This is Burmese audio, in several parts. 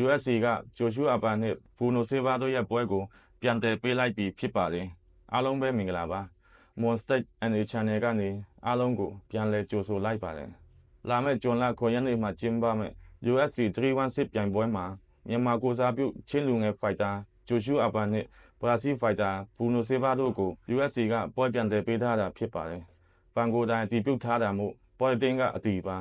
USC ကဂျိုရှူအပန်နဲ့ဘူနိုဆေးဘာတို့ရဲ့ပွဲကိုပြန်တည်ပေးလိုက်ပြီးဖြစ်ပါတယ်အားလုံးပဲမင်္ဂလာပါ Monster NA Channel ကနေအားလုံးကိုပြန်လည်ကြိုဆိုလိုက်ပါတယ်လာမယ့်ဂျွန်လ9ရက်နေ့မှာကျင်းပမယ့် USC 316ပြိုင်ပွဲမှာမြန်မာကိုစားပြုချင်းလူငယ်ဖိုက်တာဂျိုရှူအပန်နဲ့ဘရာဇီးဖိုက်တာဘူနိုဆေးဘာတို့ကို USC ကပွဲပြန်တည်ပေးထားတာဖြစ်ပါတယ်ပန်ကိုတိုင်းအတည်ပြုထားတာမို့ပွဲတင်းကအတီပါ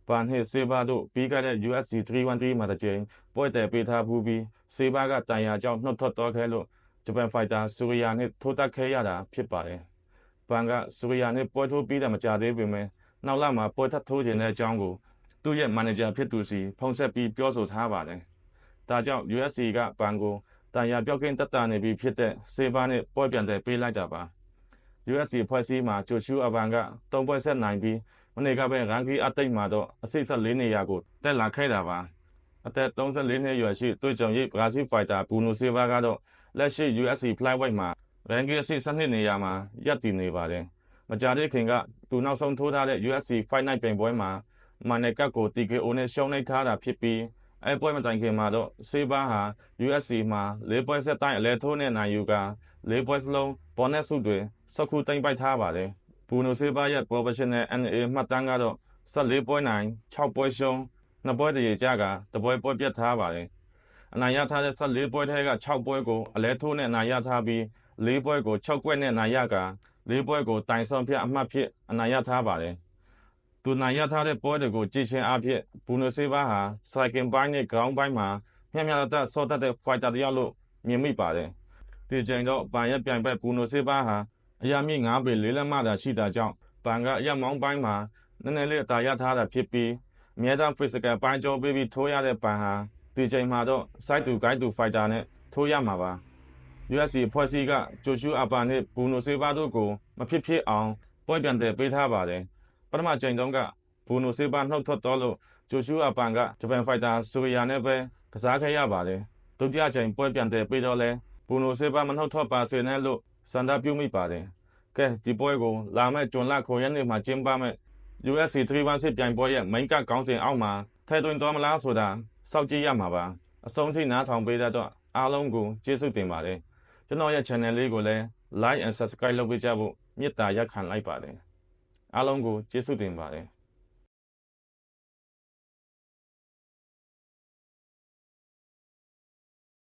ဘာနှင့်ဆေးဘာတို့ပြီးခဲ့တဲ့ USC 313မှာတစ်ကြိမ်ပွဲတည်ပေးထားဘူးပြီးဆေးဘာကတန်ရာကြောင့်နှုတ်ထွက်သွားခဲ့လို့ဂျပန်ဖိုက်တာဆူရီယာနဲ့ထိုးတက်ခဲ့ရတာဖြစ်ပါတယ်။ဘန်ကဆူရီယာနဲ့ပွဲထိုးပြီးတာမကြသေးပေမဲ့နောက်လာမှာပွဲထပ်ထိုးခြင်းတဲ့အကြောင်းကိုသူ့ရဲ့မန်နေဂျာဖြစ်သူစီဖုန်းဆက်ပြီးပြောဆိုထားပါတယ်။ဒါကြောင့် USC ကဘန်ကိုတန်ရာပြောက်ကင်းတက်တာနေပြီးဖြစ်တဲ့ဆေးဘာနဲ့ပွဲပြန်တည်ပေးလိုက်တာပါ။ USC ဖွဲ့စည်းမှာဂျိုရှူအဘန်က3ပွဲဆက်နိုင်ပြီးမနေ့ကပဲရန်ကီအတိတ်မှာတော့အစိတ်14နေရာကိုတက်လာခဲ့တာပါအသက်34နှစ်အရွယ်ရှိတွေ့ကြုံရေးဘရာဇီးဖိုက်တာဘူနိုဆေဘာကတော့လက်ရှိ USC Flyweight မှာရန်ကီအစိတ်12နေရာမှာရပ်တည်နေပါတယ်မကြာသေးခင်ကသူနောက်ဆုံးထိုးထားတဲ့ USC Fight Night ပြိုင်ပွဲမှာမန်နယ်ကတ်ကို TKO နဲ့ရှုံးနိမ့်ထားတာဖြစ်ပြီးအဲပွဲမတိုင်ခင်မှာတော့ဆေဘာဟာ USC မှာ4ပွဲဆက်တိုင်းအလဲထိုးနဲ့နိုင်ယူက4ပွဲစလုံးဘောနက်စုတွေစက္ကူသိမ့်ပိုက်ထားပါတယ်ဘူနိုဆေဘာရဲ့ Professional NA မှတ်တမ်းကတော့14ပွဲနိုင်6ပွဲရှုံး2ပွဲတရေကြကတပွဲပွဲပြတ်ထားပါတယ်အနိုင်ရထားတဲ့14ပွဲထဲက6ပွဲကိုအလဲထိုးနဲ့အနိုင်ရထားပြီး4ပွဲကို6ကွက်နဲ့အနိုင်ရက4ပွဲကိုတိုင်ဆောင်ဖြတ်အမှတ်ဖြစ်အနိုင်ရထားပါတယ်သူနိုင်ရထားတဲ့ပွဲတွေကိုကြည့်ချင်းအဖြစ်ဘူနိုဆေဘာဟာ striking ပိုင်းနဲ့ ground ပိုင်းမှာမျှမျှတတဆော့တတ်တဲ့ fighter တယောက်လို့မြင်မိပါတယ်ဒီချိန်တော့ဘန်ရဲ့ပြိုင်ဘက်ဘူနိုဆေဘာဟာအရာမြင့်9ပေ4လက်မသာရှိတာကြောင့်ဘန်ကအရက်မောင်းပိုင်းမှာနည်းနည်းလေးအသာရထားတာဖြစ်ပြီးအမြဲတမ်း physical ပိုင်းကြောပေးပြီးထိုးရတဲ့ဘန်ဟာဒီချိန်မှာတော့ side to guide to fighter နဲ့ထိုးရမှာပါ USC ဖွဲ့စည်းကဂျိုရှူအပန်နဲ့ဘူနိုဆေဘာတို့ကိုမဖြစ်ဖြစ်အောင်ပွဲပြန်တည်ပေးထားပါတယ်ပထမချိန်တုန်းကဘူနိုဆေဘာနှုတ်ထွက်တော့လို့ဂျိုရှူအပန်ကဂျပန်ဖိုက်တာဆူရီယာနဲ့ပဲကစားခဲ့ရပါတယ်ဒုတိယချိန်ပွဲပြန်တည်ပေးတော့လဲဘူနိုဆေဘာမနှုတ်ထွက်ပါစေနဲ့လို့စန္ဒပြုမိပါတယ်ကဲဒီပွဲကိုလာမယ့်ဂျွန်လ9ရက်နေ့မှာကျင်းပမယ့် USC 316ပြိုင်ပွဲရဲ့ main card ခေါင်းစဉ်အောက်မှာထဲသွင်းသွားမလားဆိုတာစောင့်ကြည့်ရမှာပါအဆုံးထိနားထောင်ပေးတဲ့အတွက်အားလုံးကိုကျေးဇူးတင်ပါတယ်ကျွန်တော်ရဲ့ channel လေးကိုလည်း like and subscribe လုပ်ပေးကြဖို့မေတ္တာရပ်ခံလိုက်ပါတယ်အားလုံးကိုကျေးဇူးတင်ပါတယ်